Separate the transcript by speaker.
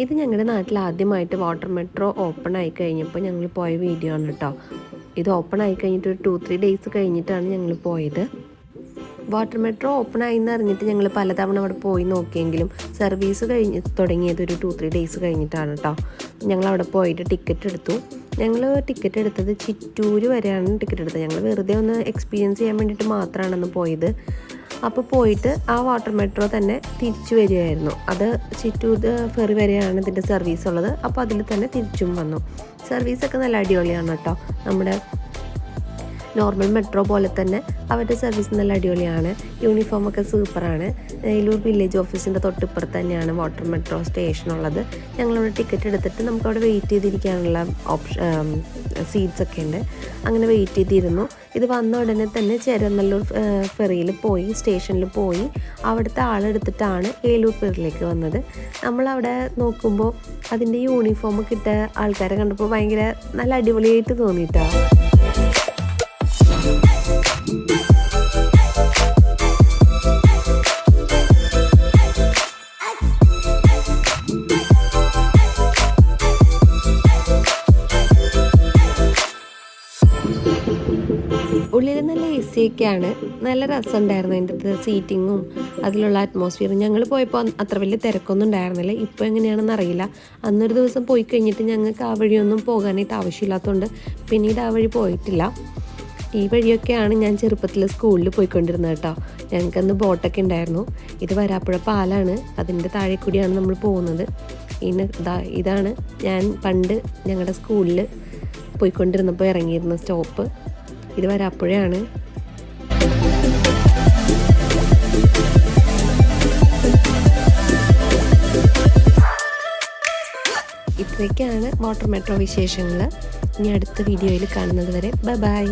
Speaker 1: ഇത് ഞങ്ങളുടെ നാട്ടിൽ ആദ്യമായിട്ട് വാട്ടർ മെട്രോ ഓപ്പൺ ആയി കഴിഞ്ഞപ്പോൾ ഞങ്ങൾ പോയ വീഡിയോ ആണ് കേട്ടോ. ഇത് ഓപ്പൺ ആയി കഴിഞ്ഞിട്ട് ഒരു 2-3 ഡേയ്സ് കഴിഞ്ഞിട്ടാണ് ഞങ്ങൾ പോയത്. വാട്ടർ മെട്രോ ഓപ്പൺ ആയി എന്ന് അറിഞ്ഞിട്ട് ഞങ്ങൾ പലതവണ അവിടെ പോയി നോക്കിയെങ്കിലും സർവീസ് തുടങ്ങിയത് ഒരു 2-3 ഡേയ്സ് കഴിഞ്ഞിട്ടാണ് കേട്ടോ. ഞങ്ങൾ അവിടെ പോയിട്ട് ടിക്കറ്റ് എടുത്തു. ഞങ്ങൾ ടിക്കറ്റ് എടുത്തത് ചിറ്റൂർ വരെയാണ് ടിക്കറ്റ് എടുത്തത്. ഞങ്ങൾ വെറുതെ ഒന്ന് എക്സ്പീരിയൻസ് ചെയ്യാൻ വേണ്ടിയിട്ട് മാത്രമാണ് പോയത്. അപ്പോൾ പോയിട്ട് ആ വാട്ടർ മെട്രോ തന്നെ തിരിച്ചു വരികയായിരുന്നു. അത് ചിറ്റൂർ ഫെറി വരെയാണ് ഇതിൻ്റെ സർവീസ് ഉള്ളത്. അപ്പോൾ അതിൽ തന്നെ തിരിച്ചും വന്നു. സർവീസൊക്കെ നല്ല അടിപൊളിയാണ് കേട്ടോ. നമ്മുടെ നോർമൽ മെട്രോ പോലെ തന്നെ അവരുടെ സർവീസ് നല്ല അടിപൊളിയാണ്. യൂണിഫോമൊക്കെ സൂപ്പറാണ്. ഏലൂർ വില്ലേജ് ഓഫീസിൻ്റെ തൊട്ടിപ്പുറത്ത് തന്നെയാണ് വാട്ടർ മെട്രോ സ്റ്റേഷൻ ഉള്ളത്. ഞങ്ങളവിടെ ടിക്കറ്റ് എടുത്തിട്ട് നമുക്കവിടെ വെയിറ്റ് ചെയ്തിരിക്കാനുള്ള സീറ്റ്സൊക്കെ ഉണ്ട്. അങ്ങനെ വെയിറ്റ് ചെയ്തിരുന്നു. ഇത് വന്ന ഉടനെ തന്നെ ചേരനല്ലൂർ ഫെറിയിൽ പോയി സ്റ്റേഷനിൽ പോയി അവിടുത്തെ ആളെടുത്തിട്ടാണ് ഏലൂർ ഫെറിയിലേക്ക് വന്നത്. നമ്മളവിടെ നോക്കുമ്പോൾ അതിൻ്റെ യൂണിഫോമൊക്കെ ഇട്ട ആൾക്കാരെ കണ്ടപ്പോൾ ഭയങ്കര നല്ല അടിപൊളിയായിട്ട് തോന്നിയിട്ടാണ്. ഉള്ളിൽ നല്ല AC ഒക്കെയാണ്. നല്ല രസമുണ്ടായിരുന്നു അതിൻ്റെ അകത്ത് സീറ്റിങ്ങും അതിലുള്ള അറ്റ്മോസ്ഫിയറും. ഞങ്ങൾ പോയപ്പോൾ അത്ര വലിയ തിരക്കൊന്നും ഉണ്ടായിരുന്നില്ല. ഇപ്പോൾ എങ്ങനെയാണെന്ന് അറിയില്ല. അന്നൊരു ദിവസം പോയി കഴിഞ്ഞിട്ട് ഞങ്ങൾക്ക് ആ വഴിയൊന്നും പോകാനായിട്ട് ആവശ്യമില്ലാത്തതുകൊണ്ട് പിന്നീട് ആ വഴി പോയിട്ടില്ല. ഈ വഴിയൊക്കെയാണ് ഞാൻ ചെറുപ്പത്തിൽ സ്കൂളിൽ പോയിക്കൊണ്ടിരുന്നത് കേട്ടോ. ഞങ്ങൾക്കന്ന് ബോട്ടൊക്കെ ഉണ്ടായിരുന്നു. ഇത് വരാപ്പുഴ പാലാണ്. അതിൻ്റെ താഴെ കൂടിയാണ് നമ്മൾ പോകുന്നത്. ഇതാണ് ഞാൻ പണ്ട് ഞങ്ങളുടെ സ്കൂളിൽ പോയിക്കൊണ്ടിരുന്നപ്പോൾ ഇറങ്ങിയിരുന്ന സ്റ്റോപ്പ്. ഇത് വരാപ്പുഴയാണ്. ഇത്രയൊക്കെയാണ് വാട്ടർ മെട്രോ വിശേഷങ്ങൾ. ഇനി അടുത്ത വീഡിയോയിൽ കാണുന്നത് വരെ ബൈ.